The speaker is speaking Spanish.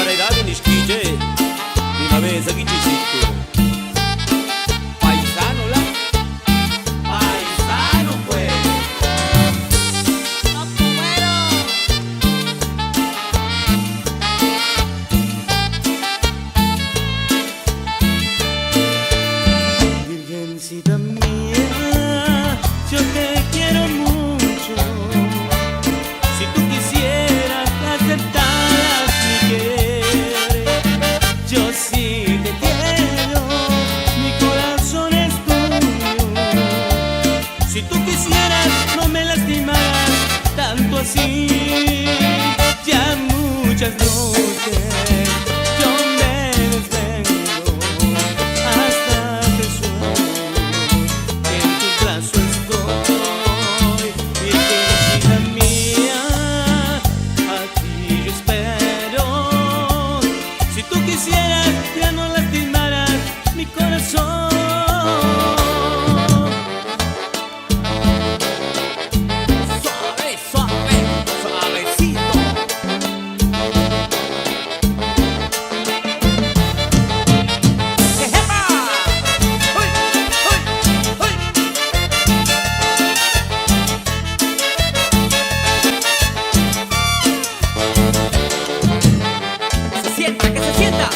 Para idade ni esquije, ni na vez aqui te cito. Paisano la, paisano pues. ¡No puedo! Virgencita mía, yo te quiero mucho. Si tú quisieras aceptar mi querer, yo sí te quiero, mi corazón es tuyo. Si tú quisieras, no me lastimaras tanto así. Ya muchas noches yo me desvelo hasta que sueño, en tu brazo estoy, virgencita mía, a ti yo espero. Si tú quisieras, ya no lastimaras mi corazón. Suave, suave, suavecito. ¡Que jepa! ¡Uy, uy, uy! Que se sienta, que se sienta.